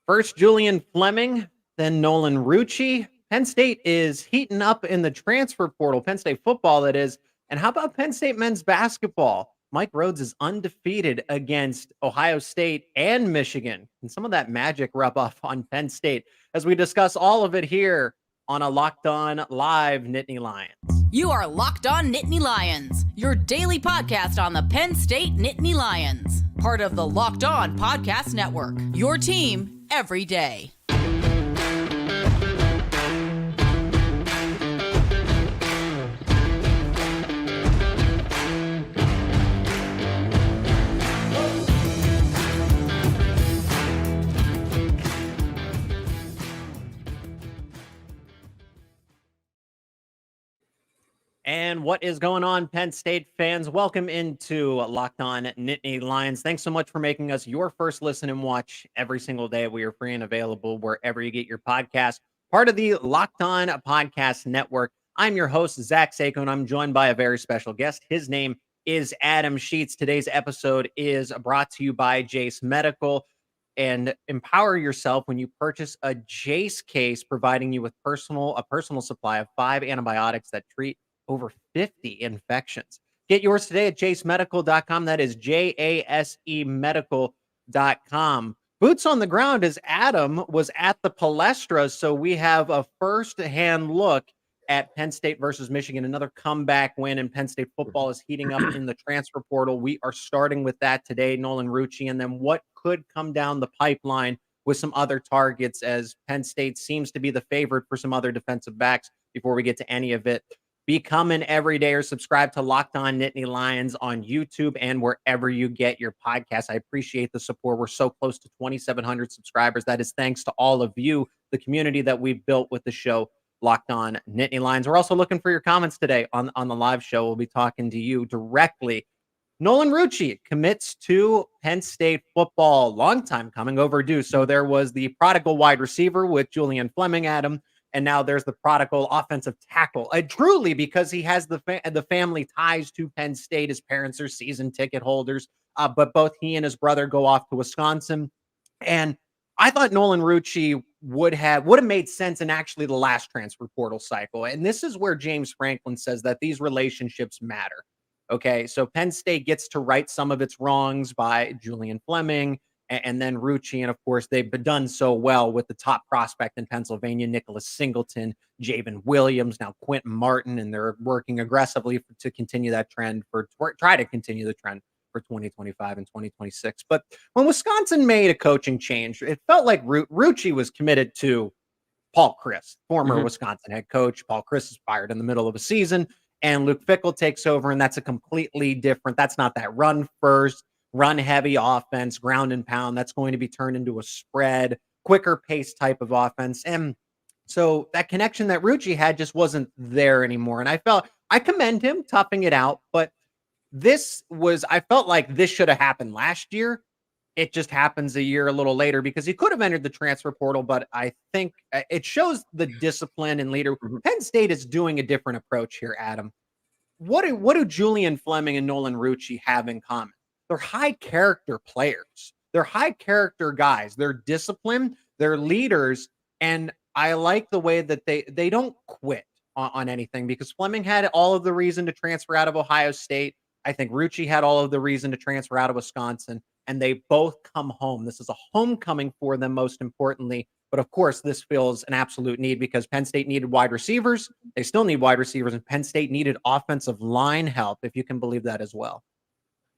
First, Julian Fleming, then Nolan Rucci. Penn State is heating up in the transfer portal, Penn State football, that is. And how about Penn State men's basketball? Mike Rhodes is undefeated against Ohio State and Michigan. And some of that magic rub off on Penn State as we discuss all of it here on a Locked On Live Nittany Lions. You are Locked On Nittany Lions, your daily podcast on the Penn State Nittany Lions. Part of the Locked On Podcast Network, your team every day. And what is going on, Penn State fans? Welcome into Locked On Nittany Lions. Thanks so much for making us your first listen and watch every single day. We are free and available wherever you get your podcast. Part of the Locked On Podcast Network. I'm your host, Zach Seyko, and I'm joined by a very special guest. His name is Adam Sheetz. Today's episode is brought to you by Jace Medical. And empower yourself when you purchase a Jace case, providing you with a personal supply of 5 antibiotics that treat over 50 infections. Get yours today at jasemedical.com. That is JASE medical.com. Boots on the ground as Adam was at the Palestra, so we have a first-hand look at Penn State versus Michigan, another comeback win, and Penn State football is heating up in the transfer portal. We are starting with that today, Nolan Rucci, and then what could come down the pipeline with some other targets as Penn State seems to be the favorite for some other defensive backs before we get to any of it. Become an everydayer. Subscribe to Locked On Nittany Lions on YouTube and wherever you get your podcasts. I appreciate the support. We're so close to 2,700 subscribers. That is thanks to all of you, the community that we've built with the show, Locked On Nittany Lions. We're also looking for your comments today on the live show. We'll be talking to you directly. Nolan Rucci commits to Penn State football. Long time coming, overdue. So there was the prodigal wide receiver with Julian Fleming, Adam. And now there's the prodigal offensive tackle. Truly, because he has the family ties to Penn State. His parents are season ticket holders, but both he and his brother go off to Wisconsin. And I thought Nolan Rucci would have made sense in actually the last transfer portal cycle. And this is where James Franklin says that these relationships matter. Okay, so Penn State gets to right some of its wrongs by Julian Fleming and then Rucci. And of course, they've been done so well with the top prospect in Pennsylvania, Nicholas Singleton, Javen Williams, now Quentin Martin, and they're working aggressively to continue that trend try to continue the trend for 2025 and 2026. But when Wisconsin made a coaching change, it felt like Rucci was committed to Paul Chryst, former Wisconsin head coach. Paul Chryst is fired in the middle of a season, and Luke Fickell takes over, and that's a completely different, that's not that run first, run heavy offense, ground and pound. That's going to be turned into a spread, quicker pace type of offense. And so that connection that Rucci had just wasn't there anymore. And I commend him toughing it out, but I felt like this should have happened last year. It just happens a year a little later because he could have entered the transfer portal, but I think it shows the discipline and leader. Penn State is doing a different approach here, Adam. What do Julian Fleming and Nolan Rucci have in common? They're high character players. They're high character guys. They're disciplined. They're leaders. And I like the way that they don't quit on anything because Fleming had all of the reason to transfer out of Ohio State. I think Rucci had all of the reason to transfer out of Wisconsin, and they both come home. This is a homecoming for them, most importantly. But of course, this feels an absolute need because Penn State needed wide receivers. They still need wide receivers, and Penn State needed offensive line help, if you can believe that as well.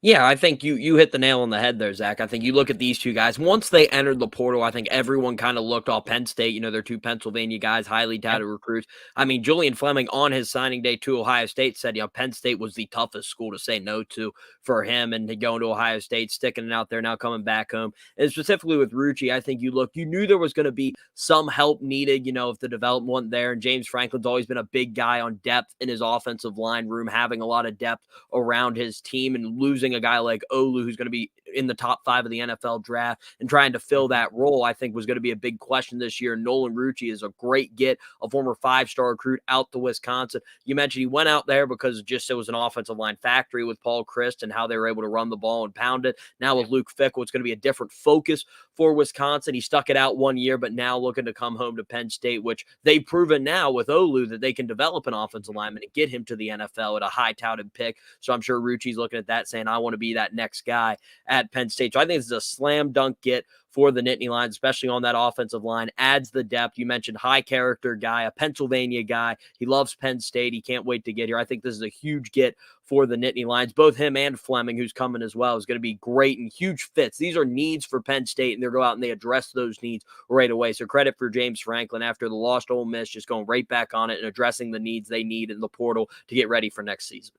Yeah, I think you hit the nail on the head there, Zach. I think you look at these two guys. Once they entered the portal, I think everyone kind of looked all Penn State. They're two Pennsylvania guys, highly touted recruits. I mean, Julian Fleming on his signing day to Ohio State said, Penn State was the toughest school to say no to for him, and going to Ohio State, sticking it out there, now coming back home. And specifically with Rucci, I think you knew there was going to be some help needed, if the development wasn't there. And James Franklin's always been a big guy on depth in his offensive line room, having a lot of depth around his team, and losing a guy like Olu, who's going to be in the top 5 of the NFL draft and trying to fill that role, I think was going to be a big question this year. Nolan Rucci is a great get, a former 5-star recruit out to Wisconsin. You mentioned he went out there because it was an offensive line factory with Paul Chryst and how they were able to run the ball and pound it. Now with Luke Fickell, it's going to be a different focus for Wisconsin. He stuck it out 1 year, but now looking to come home to Penn State, which they've proven now with Olu that they can develop an offensive lineman and get him to the NFL at a high-touted pick. So I'm sure Rucci's looking at that saying, I want to be that next guy at Penn State. So I think this is a slam dunk get for the Nittany Lions, especially on that offensive line. Adds the depth. You mentioned high character guy, a Pennsylvania guy. He loves Penn State. He can't wait to get here. I think this is a huge get for the Nittany Lions. Both him and Fleming, who's coming as well, is going to be great and huge fits. These are needs for Penn State, and they'll go out and they address those needs right away. So credit for James Franklin after the lost Ole Miss, just going right back on it and addressing the needs they need in the portal to get ready for next season.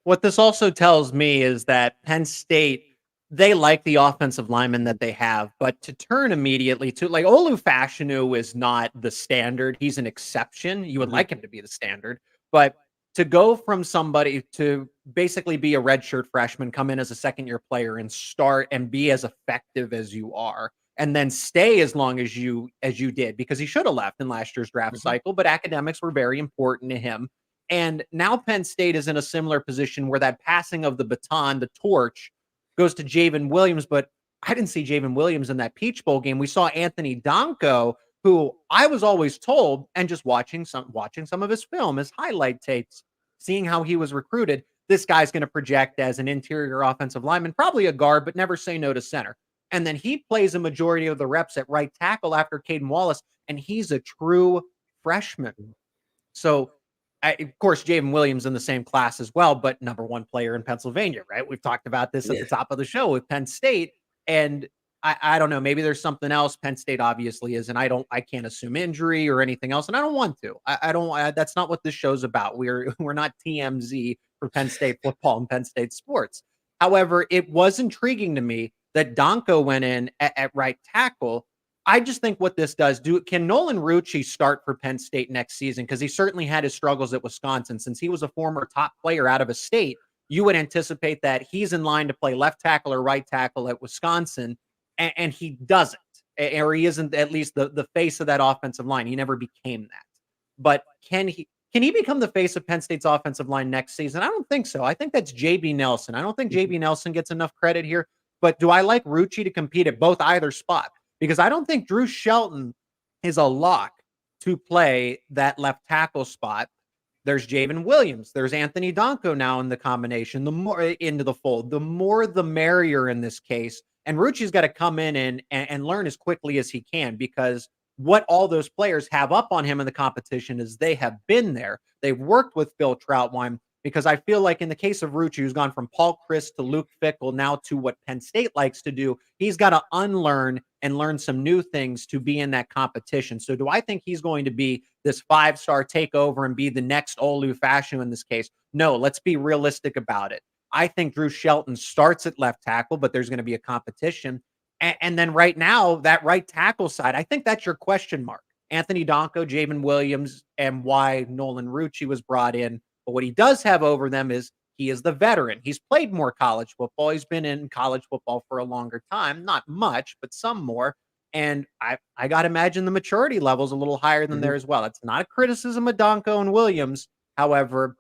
What this also tells me is that Penn State, they like the offensive linemen that they have, but to turn immediately to like Olu Fashanu is not the standard. He's an exception. You would like him to be the standard, but to go from somebody to basically be a redshirt freshman, come in as a second-year player and start and be as effective as you are, and then stay as long as you did, because he should have left in last year's draft cycle, but academics were very important to him. And now Penn State is in a similar position where that passing of the baton, the torch, goes to Javen Williams, but I didn't see Javen Williams in that Peach Bowl game. We saw Anthony Donko, who I was always told, and just watching some of his film, his highlight tapes, seeing how he was recruited, this guy's going to project as an interior offensive lineman, probably a guard, but never say no to center. And then he plays a majority of the reps at right tackle after Caden Wallace, and he's a true freshman. So, of course, Javen Williams in the same class as well, but number one player in Pennsylvania, right? We've talked about this at the top of the show with Penn State. And I don't know, maybe there's something else. Penn State obviously is, and I can't assume injury or anything else, and I don't want to. That's not what this show's about. We're not TMZ for Penn State football and Penn State sports. However, it was intriguing to me that Donko went in at right tackle. I just think what this does, can Nolan Rucci start for Penn State next season? Because he certainly had his struggles at Wisconsin. Since he was a former top player out of a state, you would anticipate that he's in line to play left tackle or right tackle at Wisconsin, and he doesn't, or he isn't at least the face of that offensive line. He never became that. But can he become the face of Penn State's offensive line next season? I don't think so. I think that's J.B. Nelson. I don't think J.B. Nelson gets enough credit here. But do I like Rucci to compete at either spot? Because I don't think Drew Shelton is a lock to play that left tackle spot. There's Javen Williams. There's Anthony Donko now in the combination. The more into the fold, the more the merrier in this case. And Rucci's got to come in and learn as quickly as he can, because what all those players have up on him in the competition is they have been there. They've worked with Phil Troutwine, because I feel like in the case of Rucci, who's gone from Paul Chryst to Luke Fickell now to what Penn State likes to do, he's got to unlearn and learn some new things to be in that competition. So do I think he's going to be this 5-star takeover and be the next Olu Fashanu in this case? No, let's be realistic about it. I think Drew Shelton starts at left tackle, but there's going to be a competition. And then right now, that right tackle side, I think that's your question mark. Anthony Donko, Javen Williams, and why Nolan Rucci was brought in. But what he does have over them is he is the veteran. He's played more college football. He's been in college football for a longer time. Not much, but some more. And I got to imagine the maturity level is a little higher than there as well. It's not a criticism of Donko and Williams. However,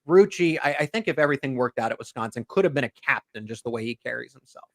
Rucci, I think if everything worked out at Wisconsin, could have been a captain just the way he carries himself.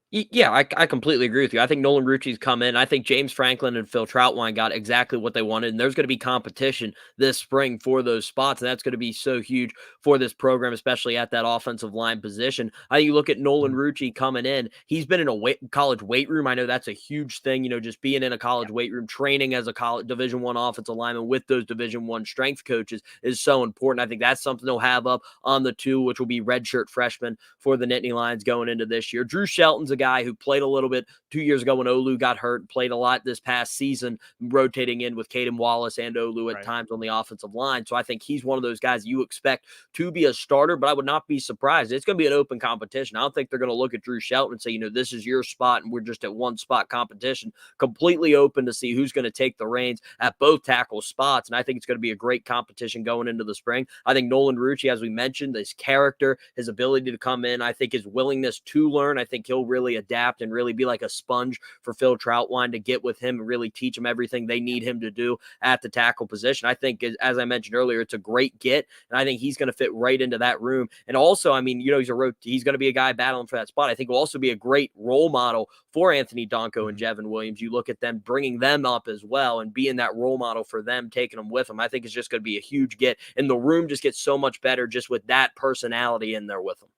Yeah, I completely agree with you. I think Nolan Rucci's come in. I think James Franklin and Phil Troutwine got exactly what they wanted, and there's going to be competition this spring for those spots, and that's going to be so huge for this program, especially at that offensive line position. I think you look at Nolan Rucci coming in. He's been in a college weight room. I know that's a huge thing, just being in a college weight room, training as a college Division I offensive lineman with those Division I strength coaches is so important. I think that's something they'll have up on the two, which will be redshirt freshmen for the Nittany Lions going into this year. Drew Shelton's a guy who played a little bit 2 years ago when Olu got hurt, played a lot this past season, rotating in with Caden Wallace and Olu at times on the offensive line. So I think he's one of those guys you expect to be a starter, but I would not be surprised. It's going to be an open competition. I don't think they're going to look at Drew Shelton and say, this is your spot and we're just at one spot competition. Completely open to see who's going to take the reins at both tackle spots. And I think it's going to be a great competition going into the spring. I think Nolan Rucci, as we mentioned, his character, his ability to come in, I think his willingness to learn, I think he'll really adapt and really be like a sponge for Phil Troutwine to get with him and really teach him everything they need him to do at the tackle position. I think, as I mentioned earlier, it's a great get, and I think he's going to fit right into that room. And also, I mean, he's going to be a guy battling for that spot. I think will also be a great role model for Anthony Donko and Jevin Williams. You look at them, bringing them up as well and being that role model for them, taking them with them. I think it's just going to be a huge get, and the room just gets so much better just with that personality in there with them.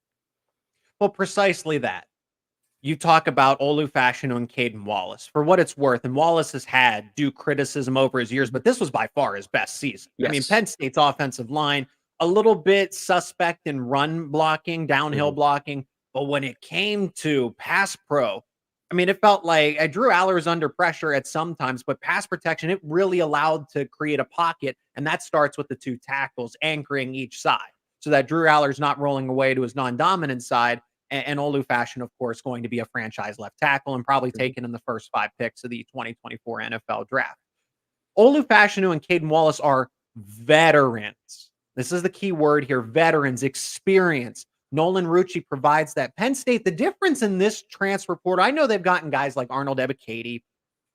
Well, precisely that. You talk about Olu Fashanu and Caden Wallace. For what it's worth, and Wallace has had due criticism over his years, but this was by far his best season. Yes. I mean, Penn State's offensive line, a little bit suspect in run blocking, downhill blocking, but when it came to pass pro, I mean, it felt like Drew Aller was under pressure at some times, but pass protection, it really allowed to create a pocket, and that starts with the two tackles anchoring each side so that Drew Aller's not rolling away to his non-dominant side. And Olu Fashanu, of course, going to be a franchise left tackle and probably taken in the first 5 picks of the 2024 NFL draft. Olu Fashanu and Caden Wallace are veterans. This is the key word here, veterans, experience. Nolan Rucci provides that. Penn State, the difference in this transfer portal, I know they've gotten guys like Arnold Ebiketie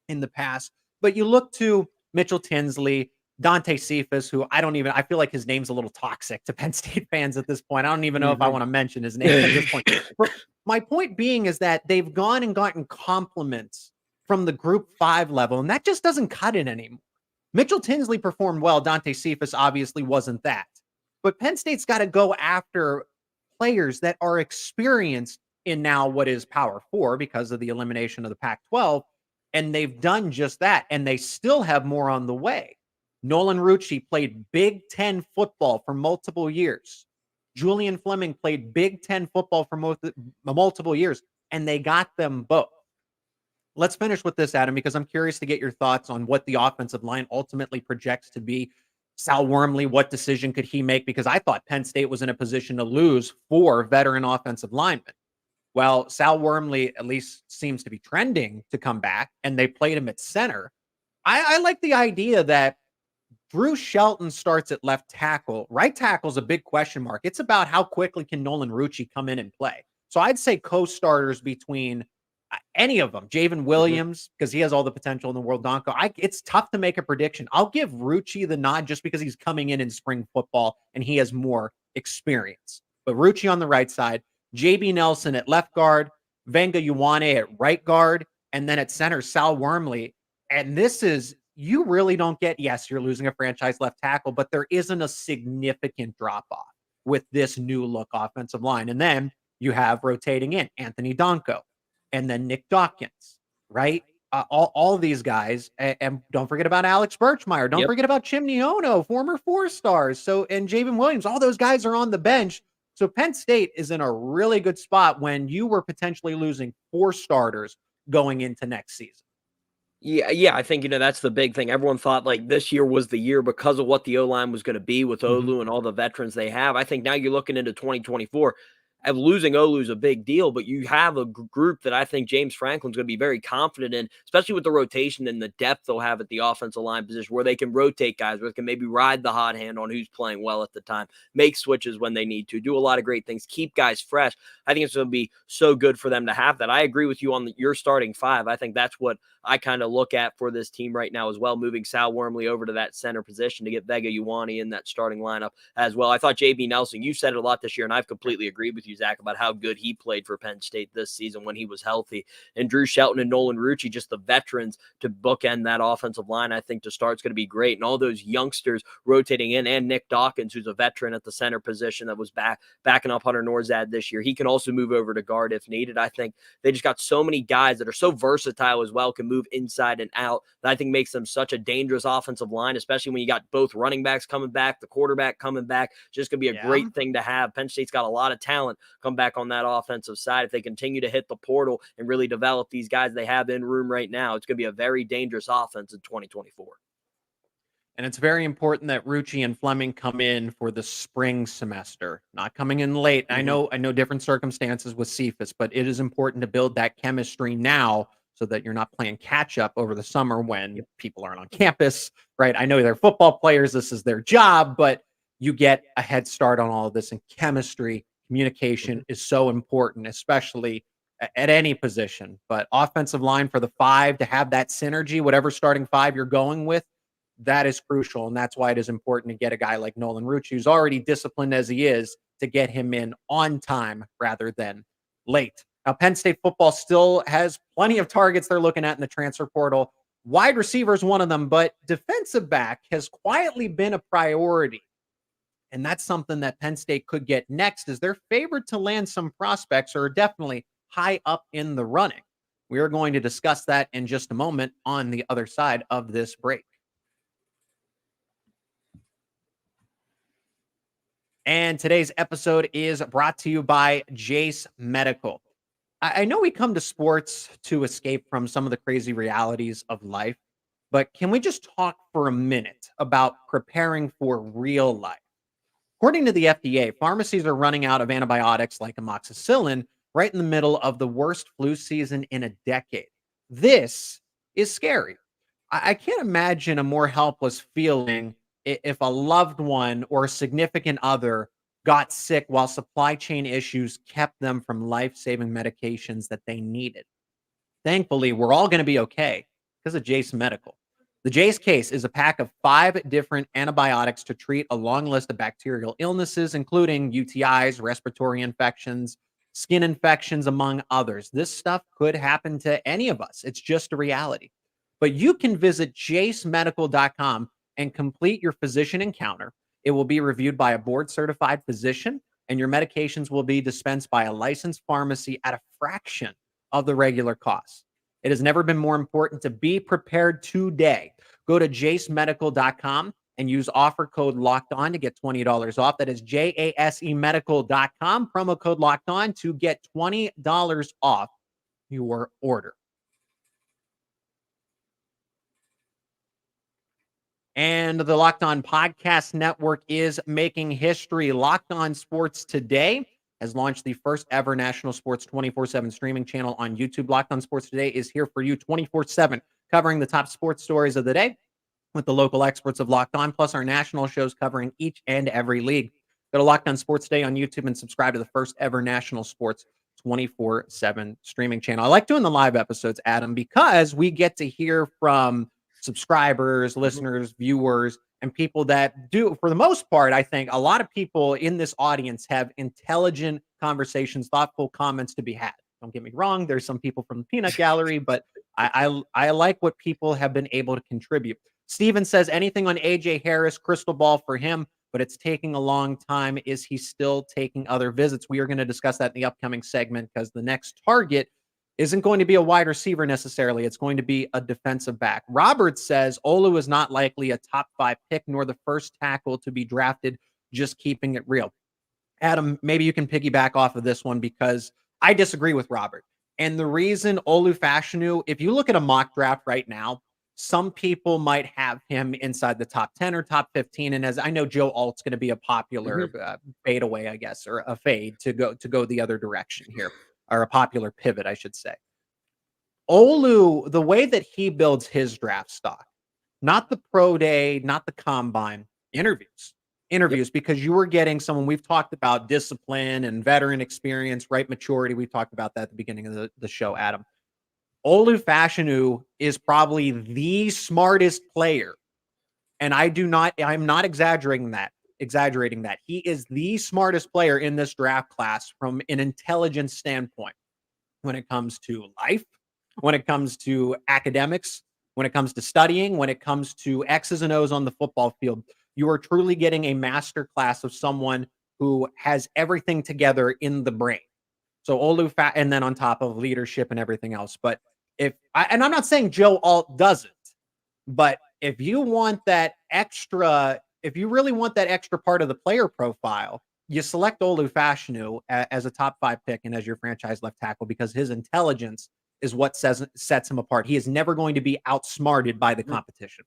in the past, but you look to Mitchell Tinsley, Dante Cephas, who I feel like his name's a little toxic to Penn State fans at this point. I don't even know if I want to mention his name at this point. But my point being is that they've gone and gotten compliments from the group 5 level, and that just doesn't cut it anymore. Mitchell Tinsley performed well. Dante Cephas obviously wasn't that. But Penn State's got to go after players that are experienced in now what is Power 4 because of the elimination of the Pac-12, and they've done just that, and they still have more on the way. Nolan Rucci played Big Ten football for multiple years. Julian Fleming played Big Ten football for multiple years, and they got them both. Let's finish with this, Adam, because I'm curious to get your thoughts on what the offensive line ultimately projects to be. Sal Wormley, what decision could he make? Because I thought Penn State was in a position to lose 4 veteran offensive linemen. Well, Sal Wormley at least seems to be trending to come back, and they played him at center. I like the idea that Drew Shelton starts at left tackle. Right tackle is a big question mark. It's about how quickly can Nolan Rucci come in and play. So I'd say co-starters between any of them. Javen Williams, because he has all the potential in the world. Donko. It's tough to make a prediction. I'll give Rucci the nod just because he's coming in spring football and he has more experience. But Rucci on the right side, JB Nelson at left guard, Venga Ioane at right guard, and then at center, Sal Wormley. And this is, you really don't get, yes, you're losing a franchise left tackle, but there isn't a significant drop-off with this new look offensive line. And then you have rotating in Anthony Donko and then Nick Dawkins, right? All these guys. And don't forget about Alex Birchmeyer. Don't forget about Chimney Ono, former 4-stars. So, and Javen Williams, all those guys are on the bench. So Penn State is in a really good spot when you were potentially losing 4 starters going into next season. Yeah, I think, that's the big thing. Everyone thought like this year was the year because of what the O-line was going to be with Olu and all the veterans they have. I think now you're looking into 2024. Losing Olu is a big deal, but you have a group that I think James Franklin's going to be very confident in, especially with the rotation and the depth they'll have at the offensive line position where they can rotate guys, where they can maybe ride the hot hand on who's playing well at the time, make switches when they need to, do a lot of great things, keep guys fresh. I think it's going to be so good for them to have that. I agree with you on your starting 5. I think that's what I kind of look at for this team right now as well, moving Sal Wormley over to that center position to get Venga Ioane in that starting lineup as well. I thought JB Nelson, you said it a lot this year, and I've completely agreed with you, Zach, about how good he played for Penn State this season when he was healthy. And Drew Shelton and Nolan Rucci, just the veterans to bookend that offensive line, I think to start is going to be great. And all those youngsters rotating in, and Nick Dawkins, who's a veteran at the center position that was backing up Hunter Norzad this year. He can also move over to guard if needed. I think they just got so many guys that are so versatile as well, can move inside and out, that I think makes them such a dangerous offensive line, especially when you got both running backs coming back, the quarterback coming back. It's just going to be a great thing to have. Penn State's got a lot of talent come back on that offensive side. If they continue to hit the portal and really develop these guys they have in room right now, it's going to be a very dangerous offense in 2024. And it's very important that Rucci and Fleming come in for the spring semester, not coming in late. Mm-hmm. I know different circumstances with Cephas, but it is important to build that chemistry now so that you're not playing catch up over the summer when people aren't on campus, right? I know they're football players. This is their job, but you get a head start on all of this, and chemistry, communication is so important, especially at any position. But offensive line for the five to have that synergy, whatever starting five you're going with, that is crucial. And that's why it is important to get a guy like Nolan Rucci, who's already disciplined as he is, to get him in on time rather than late. Now, Penn State football still has plenty of targets they're looking at in the transfer portal. Wide receiver is one of them, but defensive back has quietly been a priority. And that's something that Penn State could get next, as they're favored to land some prospects, or definitely high up in the running. We are going to discuss that in just a moment on the other side of this break. And today's episode is brought to you by Jace Medical. I know we come to sports to escape from some of the crazy realities of life, but can we just talk for a minute about preparing for real life? According to the FDA, pharmacies are running out of antibiotics like amoxicillin right in the middle of the worst flu season in a decade. This is scary. I can't imagine a more helpless feeling if a loved one or a significant other got sick while supply chain issues kept them from life-saving medications that they needed. Thankfully, we're all going to be okay because of Jace Medical. The Jace case is a pack of 5 different antibiotics to treat a long list of bacterial illnesses, including UTIs, respiratory infections, skin infections, among others. This stuff could happen to any of us. It's just a reality. But you can visit jacemedical.com and complete your physician encounter. It will be reviewed by a board-certified physician, and your medications will be dispensed by a licensed pharmacy at a fraction of the regular cost. It has never been more important to be prepared today. Go to jacemedical.com and use offer code LOCKEDON to get $20 off. That is jasemedical.com, promo code LOCKEDON to get $20 off your order. And the Locked On Podcast Network is making history. Locked On Sports Today has launched the first ever national sports 24/7 streaming channel on YouTube. Locked On Sports Today is here for you 24/7, covering the top sports stories of the day with the local experts of Locked On, plus our national shows covering each and every league. Go to Locked On Sports Today on YouTube and subscribe to the first ever national sports 24/7 streaming channel. I like doing the live episodes, Adam, because we get to hear from subscribers, listeners, viewers, and people that do, for the most part, I think a lot of people in this audience have intelligent conversations, thoughtful comments to be had. Don't get me wrong. There's some people from the peanut gallery, but I like what people have been able to contribute. Steven says, anything on AJ Harris, crystal ball for him, but it's taking a long time. Is he still taking other visits? We are going to discuss that in the upcoming segment, because the next target isn't going to be a wide receiver necessarily. It's going to be a defensive back. Robert says Olu is not likely a top 5 pick, nor the first tackle to be drafted, just keeping it real. Adam, maybe you can piggyback off of this one, because I disagree with Robert. And the reason Olu Fashanu, if you look at a mock draft right now, some people might have him inside the top 10 or top 15. And as I know, Joe Alt's going to be a popular fadeaway, I guess, or a fade to go the other direction here. Or a popular pivot, I should say. Olu, the way that he builds his draft stock, not the pro day, not the combine, interviews, because you were getting someone, we've talked about discipline and veteran experience, right? Maturity. We talked about that at the beginning of the show, Adam. Olu Fashanu is probably the smartest player. And I'm not exaggerating that. He is the smartest player in this draft class from an intelligence standpoint when it comes to life, when it comes to academics, when it comes to studying, when it comes to X's and O's on the football field. You are truly getting a master class of someone who has everything together in the brain. So and then on top of leadership and everything else. But I'm not saying Joe Alt doesn't, but if you want that extra, if you really want that extra part of the player profile, you select Olu Fashanu as a top 5 pick and as your franchise left tackle because his intelligence is what sets him apart. He is never going to be outsmarted by the competition.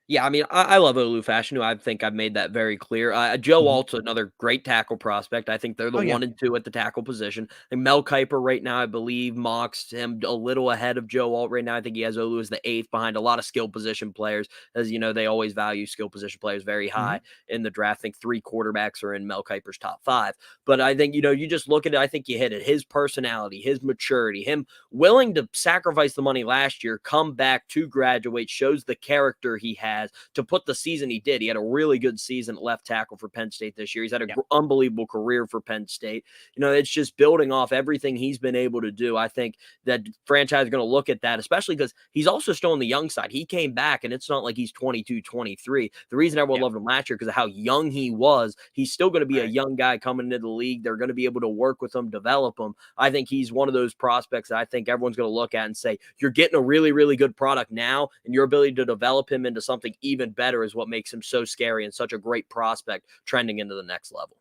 Yeah, I mean, I love Olu Fashanu. I think I've made that very clear. Joe Mhm. Alt's another great tackle prospect. I think they're the Oh, yeah. 1 and 2 at the tackle position. And Mel Kiper right now, I believe, mocks him a little ahead of Joe Alt right now. I think he has Olu as the 8th behind a lot of skill position players. As you know, they always value skill position players very high in the draft. I think 3 quarterbacks are in Mel Kiper's top 5. But I think, you just look at it, I think you hit it. His personality, his maturity, him willing to sacrifice the money last year, come back to graduate, shows the character he has to put the season he did. He had a really good season at left tackle for Penn State this year. He's had an unbelievable career for Penn State. It's just building off everything he's been able to do. I think that franchise is going to look at that, especially because he's also still on the young side. He came back, and it's not like he's 22, 23. The reason everyone loved him last year because of how young he was. He's still going to be a young guy coming into the league. They're going to be able to work with him, develop him. I think he's one of those prospects that I think everyone's going to look at and say, you're getting a really, really good product now, and your ability to develop him into something even better is what makes him so scary and such a great prospect trending into the next level.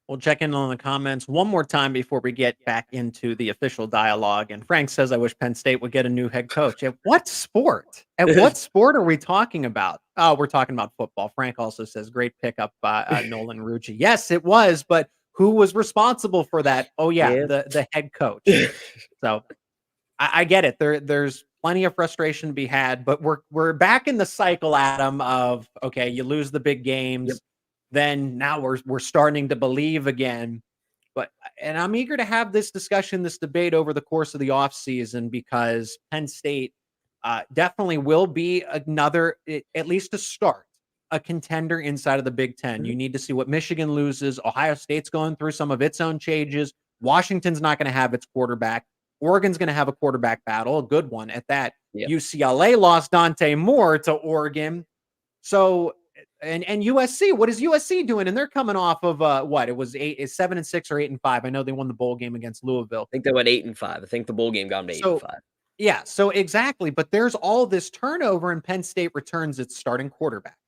We'll check in on the comments one more time before we get back into the official dialogue. And Frank says, I wish Penn State would get a new head coach. At what sport? At what sport are we talking about? Oh, we're talking about football. Frank also says, great pickup by Nolan Rucci. Yes, it was. But who was responsible for that? Oh, yeah. The head coach. So I get it. There's plenty of frustration to be had, but we're back in the cycle, Adam, of, okay, you lose the big games. Then now we're starting to believe again. And I'm eager to have this discussion, this debate over the course of the offseason because Penn State definitely will be another, at least to start, a contender inside of the Big Ten. You need to see what Michigan loses. Ohio State's going through some of its own changes. Washington's not going to have its quarterback. Oregon's going to have a quarterback battle, a good one at that. UCLA lost Dante Moore to Oregon. So, and USC, what is USC doing? And they're coming off of what? It was 7-6 or 8-5. I know they won the bowl game against Louisville. I think they went 8-5. I think the bowl game got them to 8-5. Yeah, so exactly. But there's all this turnover, and Penn State returns its starting quarterback.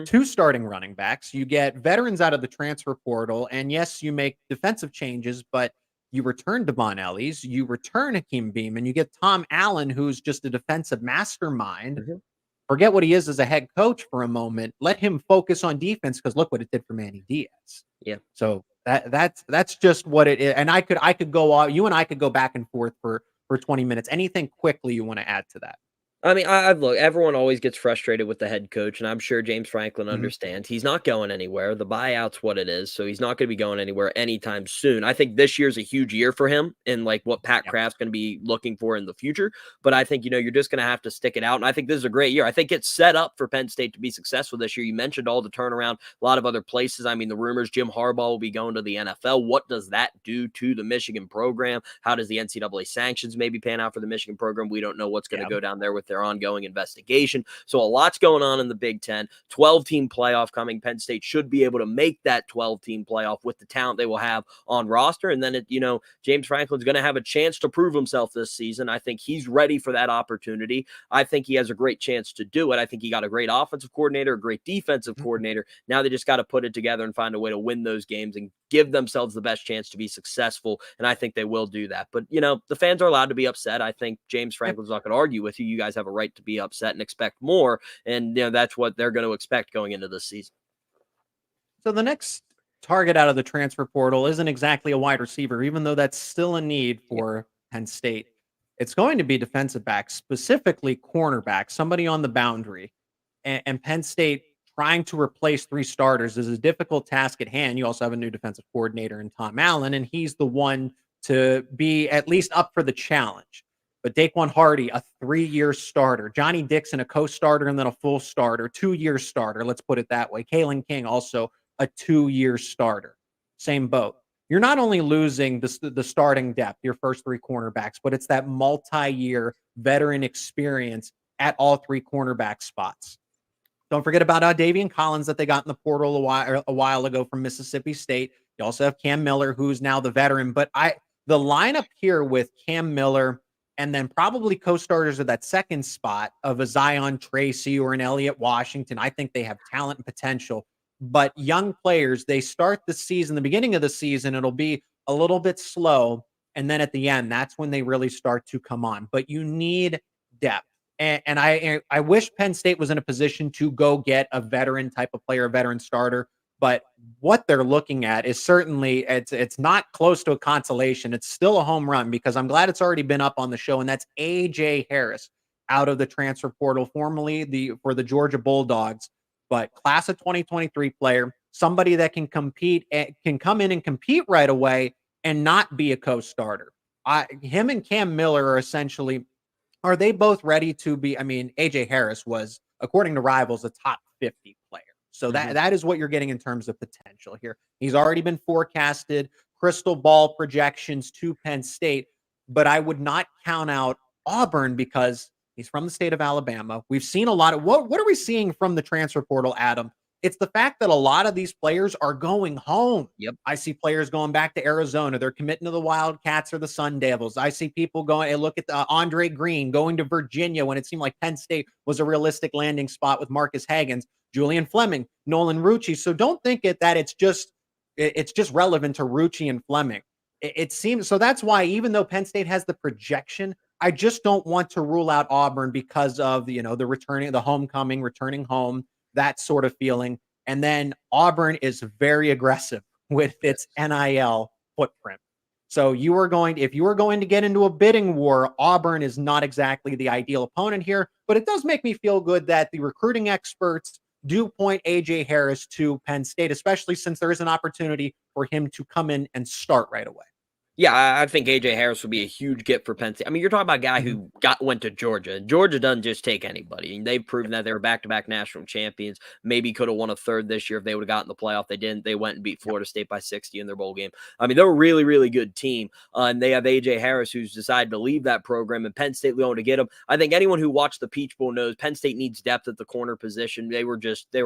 2 starting running backs. You get veterans out of the transfer portal. And yes, you make defensive changes, but you return Devon Ellies, you return Hakeem Beam, you get Tom Allen, who's just a defensive mastermind. Forget what he is as a head coach for a moment. Let him focus on defense because look what it did for Manny Diaz. So that's just what it is. And I could go on. You and I could go back and forth for 20 minutes. Anything quickly you want to add to that? I mean, look, everyone always gets frustrated with the head coach, and I'm sure James Franklin understands. He's not going anywhere. The buyout's what it is, so he's not going to be going anywhere anytime soon. I think this year's a huge year for him and like what Pat Kraft's going to be looking for in the future. But I think, you're just going to have to stick it out, and I think this is a great year. I think it's set up for Penn State to be successful this year. You mentioned all the turnaround, a lot of other places. I mean, the rumors Jim Harbaugh will be going to the NFL. What does that do to the Michigan program? How does the NCAA sanctions maybe pan out for the Michigan program? We don't know what's going to go down there with their ongoing investigation. So a lot's going on in the Big Ten. 12-team playoff coming. Penn State should be able to make that 12-team playoff with the talent they will have on roster. And then, James Franklin's going to have a chance to prove himself this season. I think he's ready for that opportunity. I think he has a great chance to do it. I think he got a great offensive coordinator, a great defensive coordinator. Now they just got to put it together and find a way to win those games and give themselves the best chance to be successful. And I think they will do that. But, the fans are allowed to be upset. I think James Franklin's not going to argue with you. You guys have a right to be upset and expect more. And, that's what they're going to expect going into this season. So the next target out of the transfer portal isn't exactly a wide receiver, even though that's still a need for Penn State. It's going to be defensive back, specifically cornerback, somebody on the boundary. And Penn State trying to replace 3 starters is a difficult task at hand. You also have a new defensive coordinator in Tom Allen, and he's the one to be at least up for the challenge. But Daquan Hardy, a 3-year starter. Johnny Dixon, a co-starter and then a full starter. 2-year starter, let's put it that way. Kalen King, also a 2-year starter. Same boat. You're not only losing the starting depth, your first 3 cornerbacks, but it's that multi-year veteran experience at all 3 cornerback spots. Don't forget about Davian Collins that they got in the portal a while ago from Mississippi State. You also have Cam Miller, who's now the veteran. But the lineup here with Cam Miller and then probably co-starters of that second spot of a Zion Tracy or an Elliott Washington, I think they have talent and potential. but young players, they start the season, the beginning of the season, it'll be a little bit slow. And then at the end, that's when they really start to come on. But you need depth. And I wish Penn State was in a position to go get a veteran type of player, a veteran starter. But what they're looking at is certainly it's not close to a consolation. It's still a home run, because I'm glad it's already been up on the show, and that's AJ Harris out of the transfer portal, formerly for the Georgia Bulldogs, but class of 2023 player, somebody that can compete, can come in and compete right away and not be a co-starter. Him and Cam Miller are essentially, are they both ready to be? I mean, AJ Harris was, according to Rivals, a top 50 player. So that is what you're getting in terms of potential here. He's already been forecasted, crystal ball projections to Penn State, but I would not count out Auburn because he's from the state of Alabama. We've seen a lot of what are we seeing from the transfer portal, Adam? It's the fact that a lot of these players are going home. Yep. I see players going back to Arizona. They're committing to the Wildcats or the Sun Devils. I see people going, hey, look at Andre Green going to Virginia when it seemed like Penn State was a realistic landing spot with Marcus Hagans, Julian Fleming, Nolan Rucci. So don't think that it's just relevant to Rucci and Fleming. It seems so. That's why, even though Penn State has the projection, I just don't want to rule out Auburn because of the returning, the homecoming, returning home, that sort of feeling. And then Auburn is very aggressive with its NIL footprint. So if you were going to get into a bidding war, Auburn is not exactly the ideal opponent here. But it does make me feel good that the recruiting experts do point AJ Harris to Penn State, especially since there is an opportunity for him to come in and start right away. Yeah, I think AJ Harris would be a huge get for Penn State. I mean, you're talking about a guy who went to Georgia. Georgia doesn't just take anybody. And they've proven that they were back-to-back national champions. Maybe could have won a third this year if they would have gotten the playoff. They didn't. They went and beat Florida State by 60 in their bowl game. I mean, they're a really, really good team. And they have AJ Harris, who's decided to leave that program, and Penn State going to get him. I think anyone who watched the Peach Bowl knows Penn State needs depth at the corner position. They were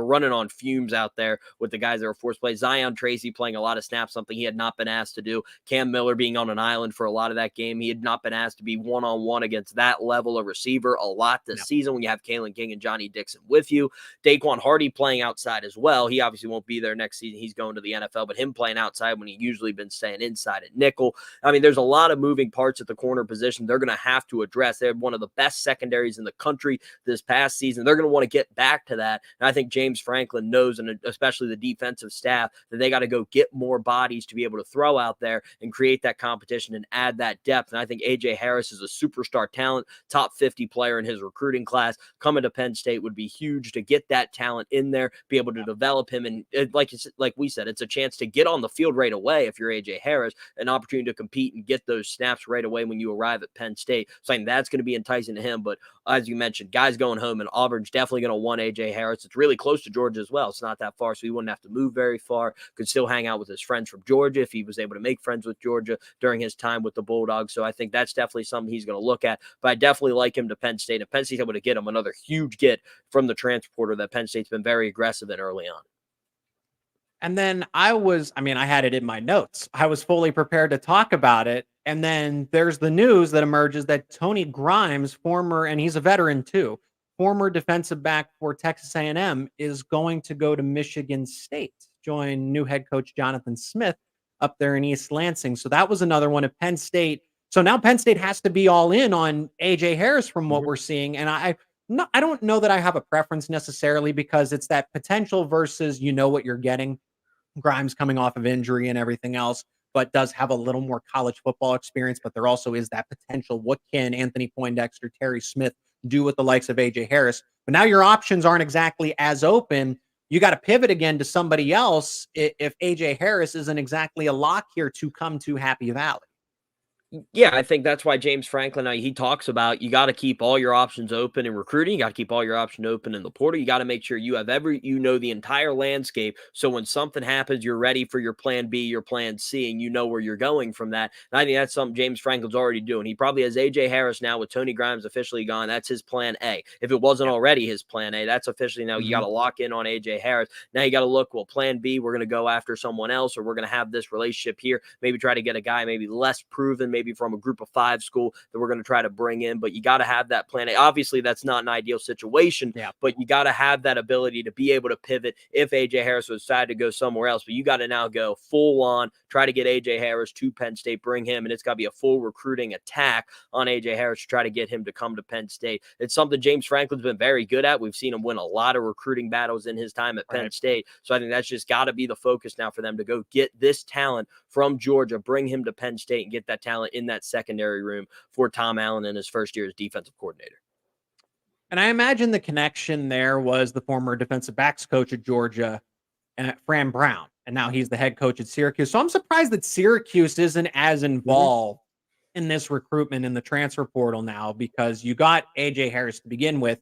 running on fumes out there with the guys that were forced to play. Zion Tracy playing a lot of snaps, something he had not been asked to do. Cam Miller being on an island for a lot of that game. He had not been asked to be one-on-one against that level of receiver a lot this season when you have Kalen King and Johnny Dixon with you. Daquan Hardy playing outside as well. He obviously won't be there next season. He's going to the NFL, but him playing outside when he usually been staying inside at nickel. I mean, there's a lot of moving parts at the corner position they're going to have to address. They had one of the best secondaries in the country this past season. They're going to want to get back to that. And I think James Franklin knows, and especially the defensive staff, that they got to go get more bodies to be able to throw out there and create that competition and add that depth. And I think AJ Harris is a superstar talent, top 50 player in his recruiting class. Coming to Penn State would be huge to get that talent in there, be able to develop him. And like we said, it's a chance to get on the field right away if you're AJ Harris, an opportunity to compete and get those snaps right away when you arrive at Penn State. So I think that's going to be enticing to him. But as you mentioned, guys going home, and Auburn's definitely going to want AJ Harris. It's really close to Georgia as well. It's not that far, so he wouldn't have to move very far. Could still hang out with his friends from Georgia if he was able to make friends with Georgia during his time with the Bulldogs. So I think that's definitely something he's going to look at. But I definitely like him to Penn State. If Penn State's able to get him, another huge get from the transporter that Penn State's been very aggressive in early on. And then I had it in my notes. I was fully prepared to talk about it. And then there's the news that emerges that Tony Grimes, and he's a veteran too, former defensive back for Texas A&M, is going to go to Michigan State, join new head coach Jonathan Smith up there in East Lansing. So that was another one of Penn State. So now Penn State has to be all in on AJ Harris from what we're seeing. And I don't know that I have a preference necessarily, because it's that potential versus what you're getting. Grimes coming off of injury and everything else, but does have a little more college football experience. But there also is that potential. What can Anthony Poindexter, Terry Smith do with the likes of AJ Harris? But now your options aren't exactly as open. You got to pivot again to somebody else if AJ Harris isn't exactly a lock here to come to Happy Valley. Yeah, I think that's why James Franklin, he talks about you got to keep all your options open in recruiting. You got to keep all your options open in the portal. You got to make sure you have the entire landscape. So when something happens, you're ready for your plan B, your plan C, and you know where you're going from that. And I think that's something James Franklin's already doing. He probably has AJ Harris now with Tony Grimes officially gone. That's his plan A. If it wasn't already his plan A, that's officially now you got to lock in on AJ Harris. Now you got to look, well, plan B, we're going to go after someone else, or we're going to have this relationship here. Maybe try to get a guy maybe less proven, maybe from a group of 5 school that we're going to try to bring in, but you got to have that plan. Obviously, that's not an ideal situation, but you got to have that ability to be able to pivot if AJ Harris was decided to go somewhere else. But you got to now go full on, try to get AJ Harris to Penn State, bring him, and it's got to be a full recruiting attack on AJ Harris to try to get him to come to Penn State. It's something James Franklin's been very good at. We've seen him win a lot of recruiting battles in his time at Penn State. So I think that's just got to be the focus now for them to go get this talent from Georgia, bring him to Penn State, and get that talent in that secondary room for Tom Allen in his first year as defensive coordinator. And I imagine the connection there was the former defensive backs coach at Georgia, Fran Brown, and now he's the head coach at Syracuse. So I'm surprised that Syracuse isn't as involved in this recruitment in the transfer portal now, because you got AJ Harris to begin with,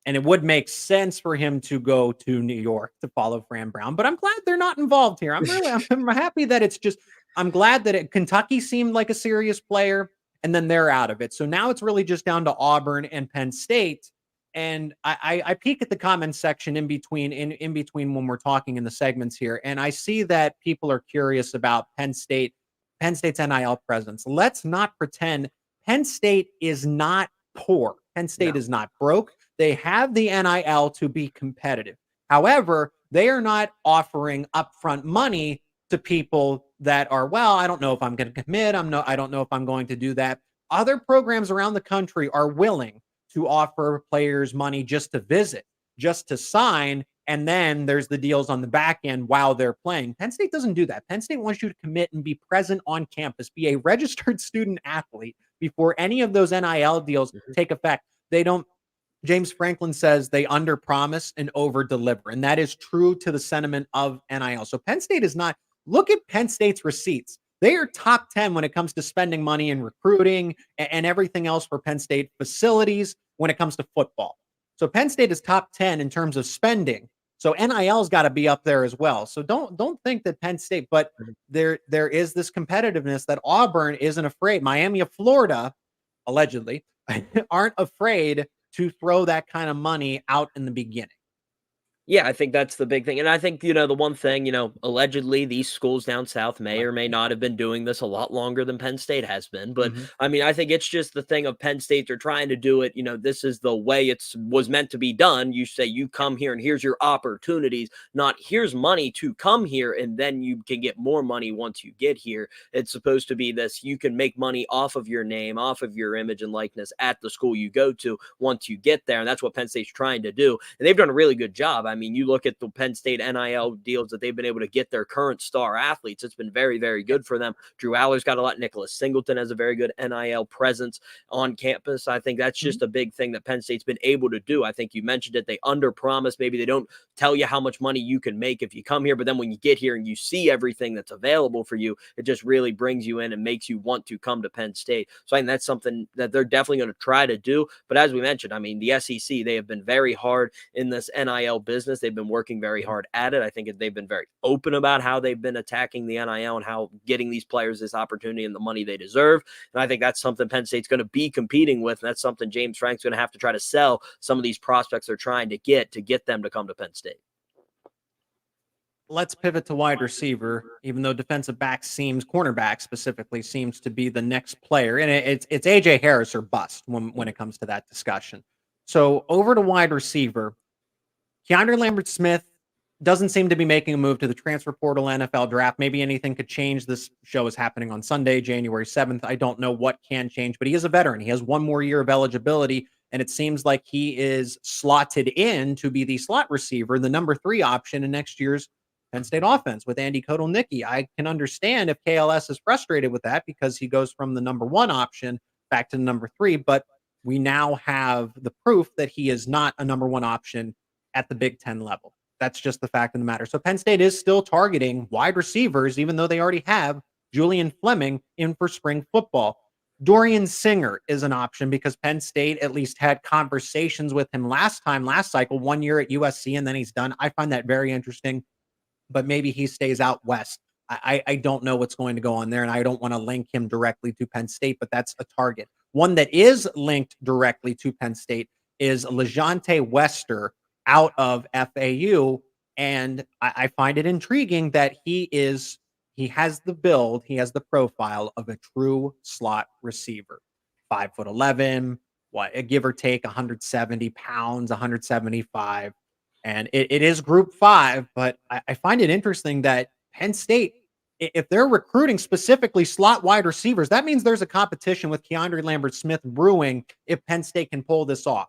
and it would make sense for him to go to New York to follow Fran Brown. But I'm glad they're not involved here. I'm happy that it's just, I'm glad that Kentucky seemed like a serious player, and then they're out of it. So now it's really just down to Auburn and Penn State. And I peek at the comments section in between when we're talking in the segments here, and I see that people are curious about Penn State's NIL presence. Let's not pretend Penn State is not poor. Penn State is not broke. They have the NIL to be competitive. However, they are not offering upfront money to people that are, well, I don't know if I'm going to commit. I don't know if I'm going to do that. Other programs around the country are willing to offer players money just to visit, just to sign, and then there's the deals on the back end while they're playing. Penn State doesn't do that. Penn State wants you to commit and be present on campus, be a registered student athlete before any of those NIL deals take effect. They don't. James Franklin says they underpromise and overdeliver, and that is true to the sentiment of NIL. So Penn State is not. Look at Penn State's receipts. They are top 10 when it comes to spending money in recruiting and everything else for Penn State facilities when it comes to football. So Penn State is top 10 in terms of spending. So NIL's got to be up there as well. So don't think that Penn State, but there is this competitiveness that Auburn isn't afraid. Miami of Florida, allegedly, aren't afraid to throw that kind of money out in the beginning. Yeah, I think that's the big thing. And I think, the one thing, allegedly these schools down south may or may not have been doing this a lot longer than Penn State has been. But I mean, I think it's just the thing of Penn State. They're trying to do it. This is the way it was meant to be done. You say you come here and here's your opportunities, not here's money to come here and then you can get more money once you get here. It's supposed to be this. You can make money off of your name, off of your image and likeness at the school you go to once you get there. And that's what Penn State's trying to do. And they've done a really good job. I mean, you look at the Penn State NIL deals that they've been able to get their current star athletes. It's been very, very good for them. Drew Aller's got a lot. Nicholas Singleton has a very good NIL presence on campus. I think that's just a big thing that Penn State's been able to do. I think you mentioned it. They underpromise. Maybe they don't tell you how much money you can make if you come here, but then when you get here and you see everything that's available for you, it just really brings you in and makes you want to come to Penn State. So I think that's something that they're definitely going to try to do. But as we mentioned, I mean, the SEC, they have been very hard in this NIL business. They've been working very hard at it. I think they've been very open about how they've been attacking the NIL and how getting these players this opportunity and the money they deserve. And I think that's something Penn State's going to be competing with. And that's something James Frank's going to have to try to sell some of these prospects they're trying to get them to come to Penn State. Let's pivot to wide receiver, even though defensive back cornerback specifically seems to be the next player. And it's AJ Harris or bust when it comes to that discussion. So over to wide receiver, Keandre Lambert-Smith doesn't seem to be making a move to the transfer portal NFL draft. Maybe anything could change. This show is happening on Sunday, January 7th. I don't know what can change, but he is a veteran. He has one more year of eligibility, and it seems like he is slotted in to be the slot receiver, the number 3 option in next year's Penn State offense with Andy Kotelnicki. I can understand if KLS is frustrated with that because he goes from the number 1 option back to the number 3, but we now have the proof that he is not a number 1 option at the Big Ten level. That's just the fact of the matter. So Penn State is still targeting wide receivers, even though they already have Julian Fleming in for spring football. Dorian Singer is an option because Penn State at least had conversations with him last cycle, 1 year at USC, and then he's done. I find that very interesting, but maybe he stays out west. I don't know what's going to go on there, and I don't want to link him directly to Penn State, but that's a target. One that is linked directly to Penn State is LeJontay Wester out of FAU, and I find it intriguing that he is he has the build, he has the profile of a true slot receiver. 5'11", give or take 170 pounds, 175. And it is group 5, but I find it interesting that Penn State, if they're recruiting specifically slot wide receivers, that means there's a competition with Keandre Lambert-Smith brewing if Penn State can pull this off.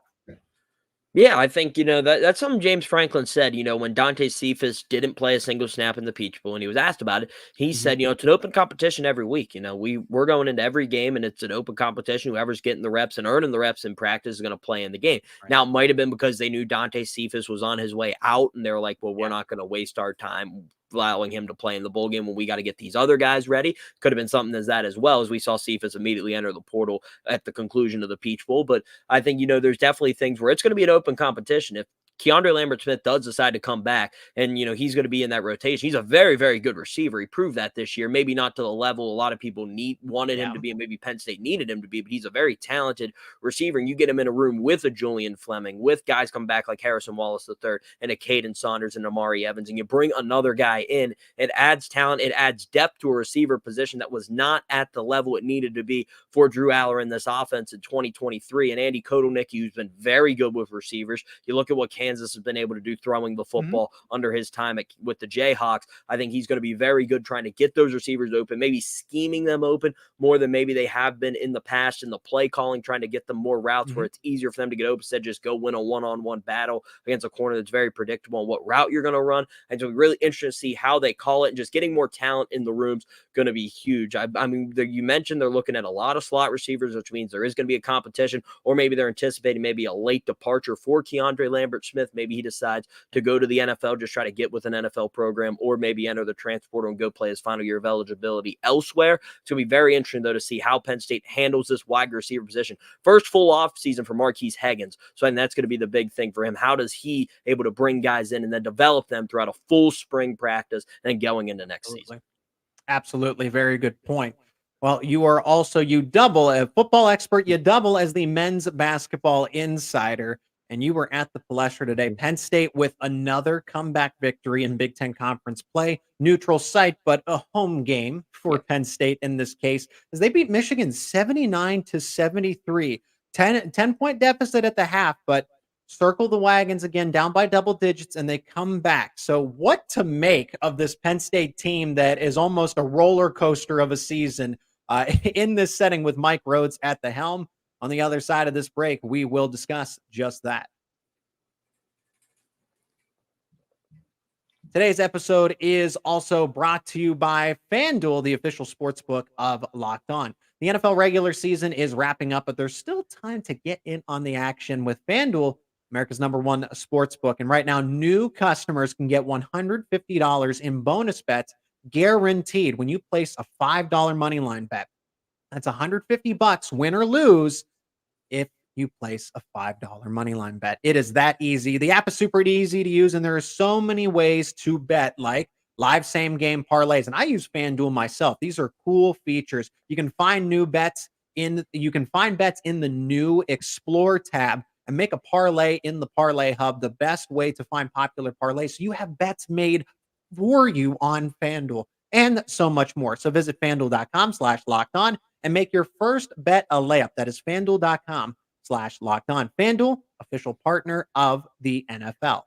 Yeah, I think, that's something James Franklin said, when Dante Cephas didn't play a single snap in the Peach Bowl and he was asked about it, he said, it's an open competition every week. We're going into every game and it's an open competition. Whoever's getting the reps and earning the reps in practice is going to play in the game. Right. Now, it might have been because they knew Dante Cephas was on his way out and they were like, well, we're not going to waste our time allowing him to play in the bowl game when we got to get these other guys ready. Could have been something as that as well, as we saw Cephas immediately enter the portal at the conclusion of the Peach Bowl. But I think, there's definitely things where it's going to be an open competition. If Keandre Lambert-Smith does decide to come back and, he's going to be in that rotation. He's a very, very good receiver. He proved that this year, maybe not to the level a lot of people wanted him to be, and maybe Penn State needed him to be, but he's a very talented receiver. And you get him in a room with a Julian Fleming, with guys come back like Harrison Wallace III and a Caden Saunders and Amari Evans, and you bring another guy in, it adds talent, it adds depth to a receiver position that was not at the level it needed to be for Drew Aller in this offense in 2023. And Andy Kotelnicki, who's been very good with receivers. You look at what Kansas has been able to do throwing the football under his time with the Jayhawks. I think he's going to be very good trying to get those receivers open, maybe scheming them open more than maybe they have been in the past in the play calling, trying to get them more routes where it's easier for them to get open instead just go win a one-on-one battle against a corner that's very predictable on what route you're going to run. And so really interesting to see how they call it, and just getting more talent in the rooms going to be huge. I mean, you mentioned they're looking at a lot of slot receivers, which means there is going to be a competition, or maybe they're anticipating maybe a late departure for Keandre Lambert-Smith. Maybe he decides to go to the NFL, just try to get with an NFL program, or maybe enter the transfer portal and go play his final year of eligibility elsewhere. It's going to be very interesting, though, to see how Penn State handles this wide receiver position. First full off season for Marquise Higgins. So I think that's going to be the big thing for him. How does he able to bring guys in and then develop them throughout a full spring practice and going into next season? Absolutely. Very good point. Well, you double a football expert, you double as the men's basketball insider, and you were at the Palestra today. Penn State with another comeback victory in Big Ten Conference play. Neutral site, but a home game for Penn State in this case, as they beat Michigan 79-73. 10-point deficit at the half, but circle the wagons again, down by double digits, and they come back. So what to make of this Penn State team that is almost a roller coaster of a season in this setting with Mike Rhoades at the helm? On the other side of this break, we will discuss just that. Today's episode is also brought to you by FanDuel, the official sportsbook of Locked On. The NFL regular season is wrapping up, but there's still time to get in on the action with FanDuel, America's #1 sportsbook. And right now, new customers can get $150 in bonus bets guaranteed when you place a $5 money line bet. That's $150, win or lose, if you place a $5 money line bet. It is that easy. The app is super easy to use, and there are so many ways to bet, like live same game parlays. And I use FanDuel myself. These are cool features. You can find bets in the new Explore tab and make a parlay in the Parlay Hub, the best way to find popular parlays. So you have bets made for you on FanDuel and so much more. So visit FanDuel.com/lockedon and make your first bet a layup. That is FanDuel.com/lockedon. FanDuel, official partner of the NFL.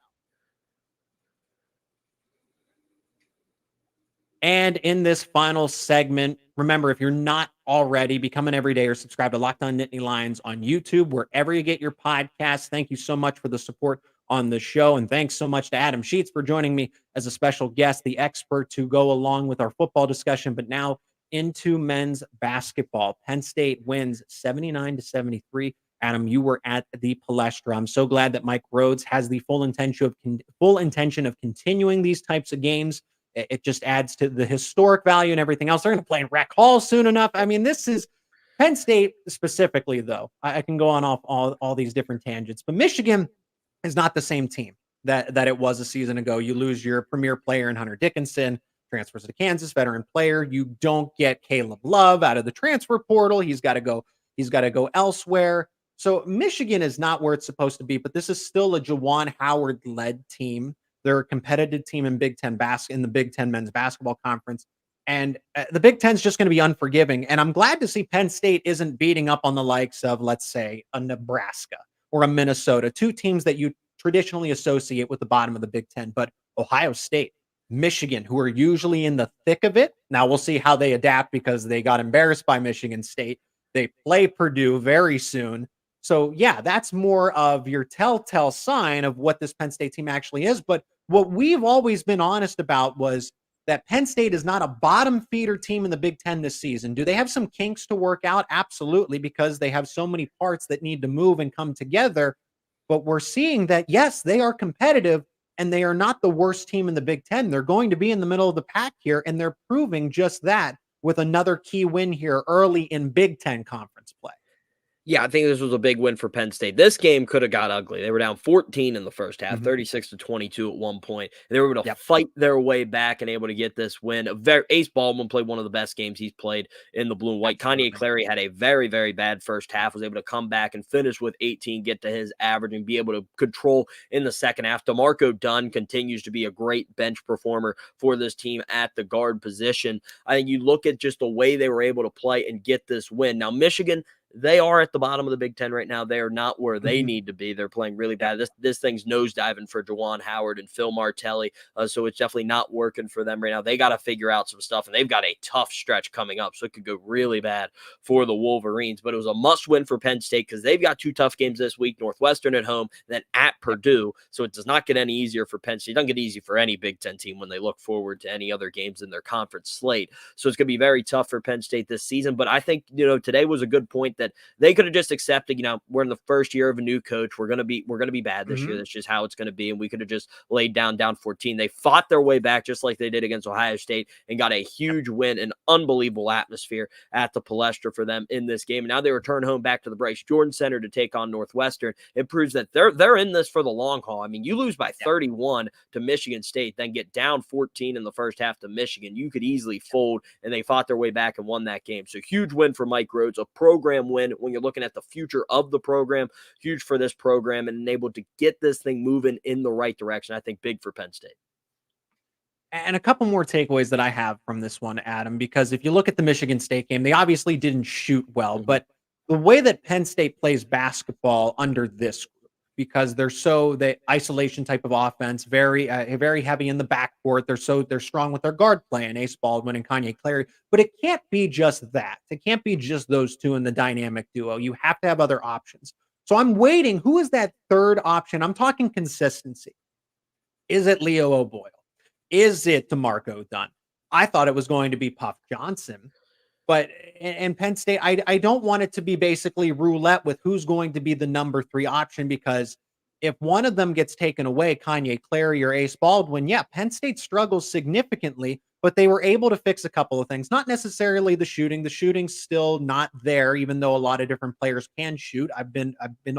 And in this final segment, remember, if you're not already, become an everyday or subscribe to Locked On Nittany Lions on YouTube, wherever you get your podcasts. Thank you so much for the support on the show. And thanks so much to Adam Sheetz for joining me as a special guest, the expert to go along with our football discussion. But now into men's basketball. Penn State wins 79-73. Adam, you were at the Palestra. I'm so glad that Mike Rhoades has the full intention of continuing these types of games. It just adds to the historic value and everything else. They're going to play in Rec Hall soon enough. I mean, this is Penn State specifically, though. I can go on off all these different tangents, but Michigan is not the same team that it was a season ago. You lose your premier player in Hunter Dickinson, transfers to Kansas, veteran player. You don't get Caleb Love out of the transfer portal. He's got to go elsewhere. So Michigan is not where it's supposed to be, but this is still a Juwan Howard-led team. They're a competitive team in in the Big Ten men's basketball conference. And the Big Ten's just going to be unforgiving. And I'm glad to see Penn State isn't beating up on the likes of, let's say, a Nebraska or a Minnesota, two teams that you traditionally associate with the bottom of the Big Ten. But Ohio State, Michigan, who are usually in the thick of it. Now we'll see how they adapt because they got embarrassed by Michigan State. They play Purdue very soon. So, yeah, that's more of your telltale sign of what this Penn State team actually is. But what we've always been honest about was that Penn State is not a bottom feeder team in the Big Ten this season. Do they have some kinks to work out? Absolutely, because they have so many parts that need to move and come together. But we're seeing that, yes, they are competitive, and they are not the worst team in the Big Ten. They're going to be in the middle of the pack here, and they're proving just that with another key win here early in Big Ten conference play. Yeah, I think this was a big win for Penn State. This game could have got ugly. They were down 14 in the first half, 36-22 at one point. And they were able to fight their way back and able to get this win. Ace Baldwin played one of the best games he's played in the blue and white. Kanye Clary had a very, very bad first half, was able to come back and finish with 18, get to his average, and be able to control in the second half. DeMarco Dunn continues to be a great bench performer for this team at the guard position. I think you look at just the way they were able to play and get this win. Now, Michigan, they are at the bottom of the Big Ten right now. They are not where they need to be. They're playing really bad. This thing's nosediving for Juwan Howard and Phil Martelli, so it's definitely not working for them right now. They got to figure out some stuff, and they've got a tough stretch coming up, so it could go really bad for the Wolverines. But it was a must-win for Penn State because they've got two tough games this week, Northwestern at home, then at Purdue, so it does not get any easier for Penn State. It doesn't get easy for any Big Ten team when they look forward to any other games in their conference slate. So it's going to be very tough for Penn State this season. But I think, today was a good point that they could have just accepted, we're in the first year of a new coach. We're going to be bad this year. That's just how it's going to be. And we could have just laid down 14. They fought their way back just like they did against Ohio State and got a huge win, an unbelievable atmosphere at the Palestra for them in this game. And now they return home back to the Bryce Jordan Center to take on Northwestern. It proves that they're in this for the long haul. I mean, you lose by 31 to Michigan State, then get down 14 in the first half to Michigan. You could easily fold, and they fought their way back and won that game. So huge win for Mike Rhodes, a program win when you're looking at the future of the program. Huge for this program and enabled to get this thing moving in the right direction. I think big for Penn State. And a couple more takeaways that I have from this one, Adam, because if you look at the Michigan State game, they obviously didn't shoot well, but the way that Penn State plays basketball under this group, because they're the isolation type of offense, very heavy in the backcourt. They're strong with their guard play and Ace Baldwin and Kanye Clary, but it can't be just that. It can't be just those two in the dynamic duo. You have to have other options. So I'm waiting. Who is that third option? I'm talking consistency. Is it Leo O'Boyle? Is it DeMarco Dunn? I thought it was going to be Puff Johnson. But in Penn State, I don't want it to be basically roulette with who's going to be the number 3 option, because if one of them gets taken away, Kanye Clary or Ace Baldwin, Penn State struggles significantly, but they were able to fix a couple of things. Not necessarily the shooting. The shooting's still not there, even though a lot of different players can shoot. I've been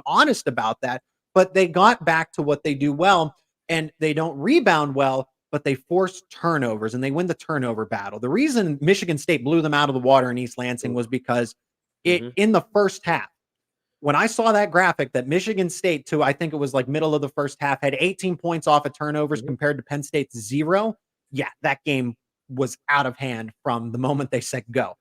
honest about that, but they got back to what they do well, and they don't rebound well, but they force turnovers and they win the turnover battle. The reason Michigan State blew them out of the water in East Lansing was because in the first half, when I saw that graphic that Michigan State, I think it was like middle of the first half, had 18 points off of turnovers compared to Penn State's 0. Yeah, that game was out of hand from the moment they said go.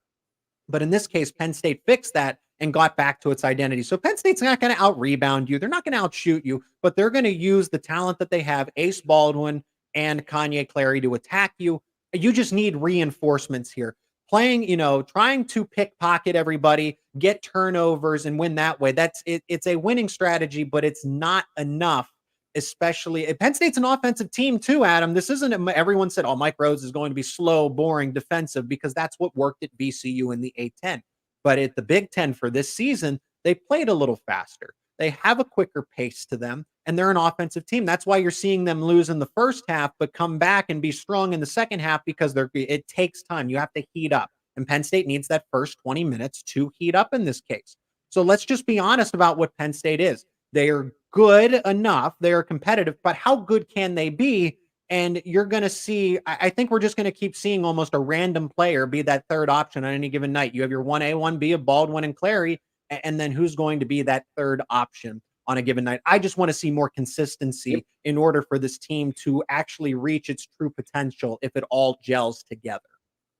But in this case, Penn State fixed that and got back to its identity. So Penn State's not going to out-rebound you. They're not going to outshoot you, but they're going to use the talent that they have, Ace Baldwin and Kanye Clary, to attack you. You just need reinforcements here. Playing, trying to pickpocket everybody, get turnovers, and win that way. It's a winning strategy, but it's not enough, especially Penn State's an offensive team too, Adam. This isn't, everyone said, Mike Rhodes is going to be slow, boring, defensive, because that's what worked at VCU in the A-10. But at the Big Ten for this season, they played a little faster. They have a quicker pace to them, and they're an offensive team. That's why you're seeing them lose in the first half, but come back and be strong in the second half, because it takes time. You have to heat up, and Penn State needs that first 20 minutes to heat up in this case. So let's just be honest about what Penn State is. They are good enough. They are competitive, but how good can they be? And you're going to see, I think we're just going to keep seeing almost a random player be that third option on any given night. You have your 1A, 1B of Baldwin and Clary, and then who's going to be that third option on a given night. I just want to see more consistency in order for this team to actually reach its true potential if it all gels together.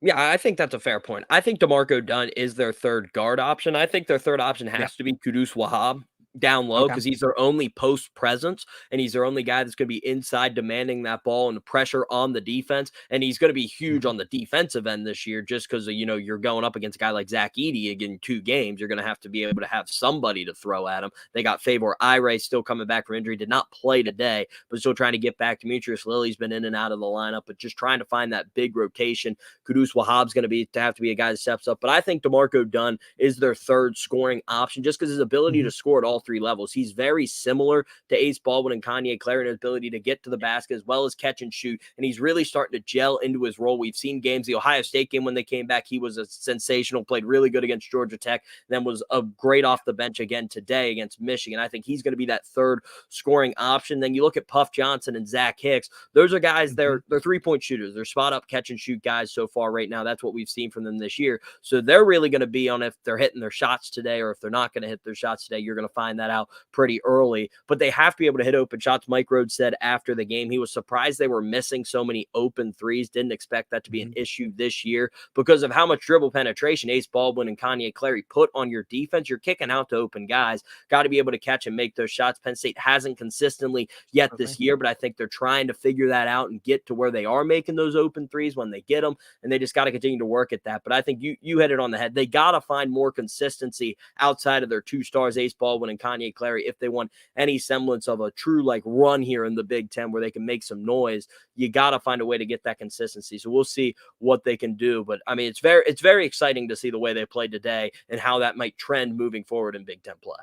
Yeah, I think that's a fair point. I think DeMarco Dunn is their third guard option. I think their third option Yeah. has to be Kudus Wahab down low Okay. because he's their only post presence and he's their only guy that's going to be inside demanding that ball and the pressure on the defense. And he's going to be huge on the defensive end this year just because, you're going up against a guy like Zach Edey again in 2 games. You're going to have to be able to have somebody to throw at him. They got Favor Ire still coming back from injury, did not play today, but still trying to get back. Demetrius Lilly's been in and out of the lineup, but just trying to find that big rotation. Kudus Wahab's going to have to be a guy that steps up. But I think DeMarco Dunn is their third scoring option just because his ability to score at all 3 levels. He's very similar to Ace Baldwin and Kanye Clary in his ability to get to the basket as well as catch and shoot. And he's really starting to gel into his role. We've seen games, the Ohio State game when they came back, he was a sensational, played really good against Georgia Tech, then was a great off the bench again today against Michigan. I think he's going to be that third scoring option. Then you look at Puff Johnson and Zach Hicks. Those are guys, they're 3-point shooters. They're spot up catch and shoot guys so far right now. That's what we've seen from them this year. So they're really going to be on if they're hitting their shots today or if they're not going to hit their shots today. You're going to find that out pretty early, but they have to be able to hit open shots. Mike Rhodes said after the game, he was surprised they were missing so many open threes. Didn't expect that to be an issue this year because of how much dribble penetration Ace Baldwin and Kanye Clary put on your defense. You're kicking out to open guys. Got to be able to catch and make those shots. Penn State hasn't consistently yet this year, but I think they're trying to figure that out and get to where they are making those open threes when they get them, and they just got to continue to work at that. But I think you hit it on the head. They got to find more consistency outside of their 2 stars, Ace Baldwin and Kanye Clary, if they want any semblance of a true run here in the Big Ten where they can make some noise. You got to find a way to get that consistency. So we'll see what they can do. But I mean, it's very exciting to see the way they played today and how that might trend moving forward in Big Ten play.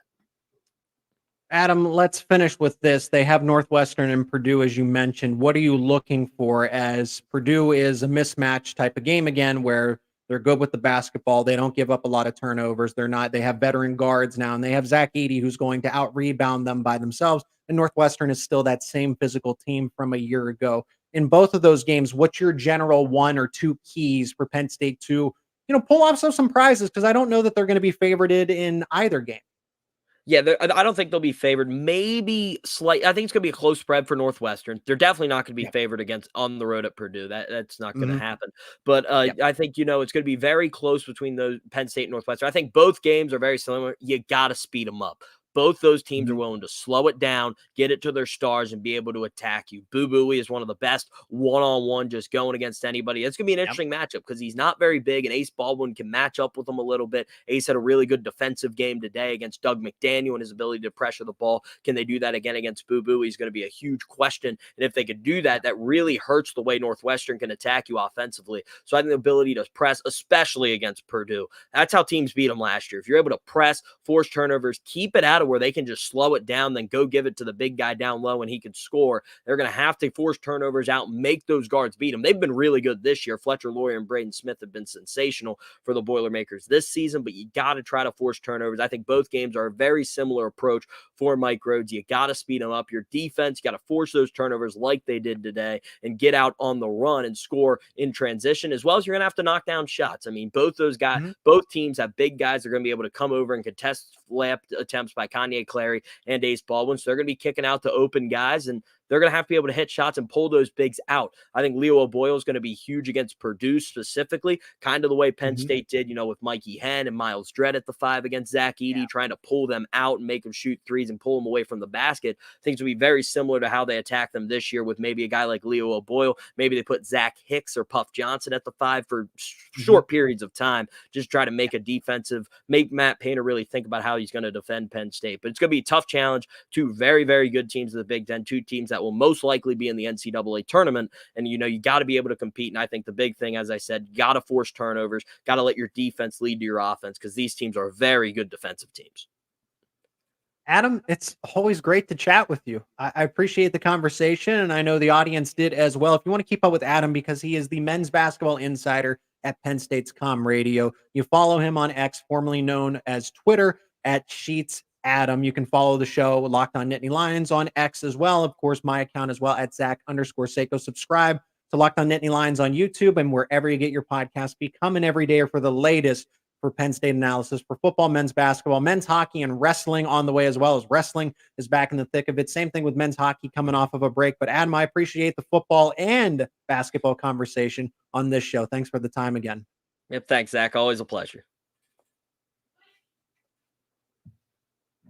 Adam, let's finish with this. They have Northwestern and Purdue, as you mentioned. What are you looking for, as Purdue is a mismatch type of game again, where they're good with the basketball. They don't give up a lot of turnovers. They have veteran guards now, and they have Zach Edey, who's going to out-rebound them by themselves. And Northwestern is still that same physical team from a year ago. In both of those games, what's your general 1 or 2 keys for Penn State to, pull off some prizes? Because I don't know that they're going to be favorited in either game. Yeah, I don't think they'll be favored. Maybe slight. I think it's going to be a close spread for Northwestern. They're definitely not going to be favored against on the road at Purdue. That's not going to happen. But I think it's going to be very close between those Penn State and Northwestern. I think both games are very similar. You got to speed them up. Both those teams are willing to slow it down, get it to their stars, and be able to attack you. Boo Buie is one of the best one-on-one just going against anybody. It's going to be an interesting matchup because he's not very big, and Ace Baldwin can match up with him a little bit. Ace had a really good defensive game today against Doug McDaniel and his ability to pressure the ball. Can they do that again against Boo Buie is going to be a huge question. And if they could do that, that really hurts the way Northwestern can attack you offensively. So I think the ability to press, especially against Purdue, that's how teams beat them last year. If you're able to press, force turnovers, keep it out of where they can just slow it down, then go give it to the big guy down low and he can score. They're going to have to force turnovers out and make those guards beat them. They've been really good this year. Fletcher Loyer and Braden Smith have been sensational for the Boilermakers this season, but you got to try to force turnovers. I think both games are a very similar approach for Mike Rhodes. You got to speed them up. Your defense, you got to force those turnovers like they did today and get out on the run and score in transition, as well as you're going to have to knock down shots. I mean, both those guys, both teams have big guys that are going to be able to come over and contest layup attempts by Kanye Clary and Ace Baldwin. So they're going to be kicking out to open guys, and they're going to have to be able to hit shots and pull those bigs out. I think Leo O'Boyle is going to be huge against Purdue specifically, kind of the way Penn State did, with Mikey Henn and Miles Dredd at the 5 against Zach Edey, trying to pull them out and make them shoot threes and pull them away from the basket. Things will be very similar to how they attack them this year with maybe a guy like Leo O'Boyle. Maybe they put Zach Hicks or Puff Johnson at the 5 for short periods of time, just try to make make Matt Painter really think about how he's going to defend Penn State. But it's going to be a tough challenge. 2 very, very good teams of the Big Ten, 2 teams that will most likely be in the NCAA tournament. And, you got to be able to compete. And I think the big thing, as I said, got to force turnovers, got to let your defense lead to your offense, because these teams are very good defensive teams. Adam, it's always great to chat with you. I appreciate the conversation, and I know the audience did as well. If you want to keep up with Adam, because he is the men's basketball insider at Penn State's Com Radio, you follow him on X, formerly known as Twitter, at Sheetz Adam. You can follow the show Locked On Nittany Lions on X as well. Of course, my account as well at Zach_Seyko. Subscribe to Locked On Nittany Lions on YouTube and wherever you get your podcast. Become an everydayer for the latest for Penn State analysis for football, men's basketball, men's hockey, and wrestling on the way, as well as wrestling is back in the thick of it. Same thing with men's hockey coming off of a break. But Adam, I appreciate the football and basketball conversation on this show. Thanks for the time again. Yep. Thanks, Zach. Always a pleasure.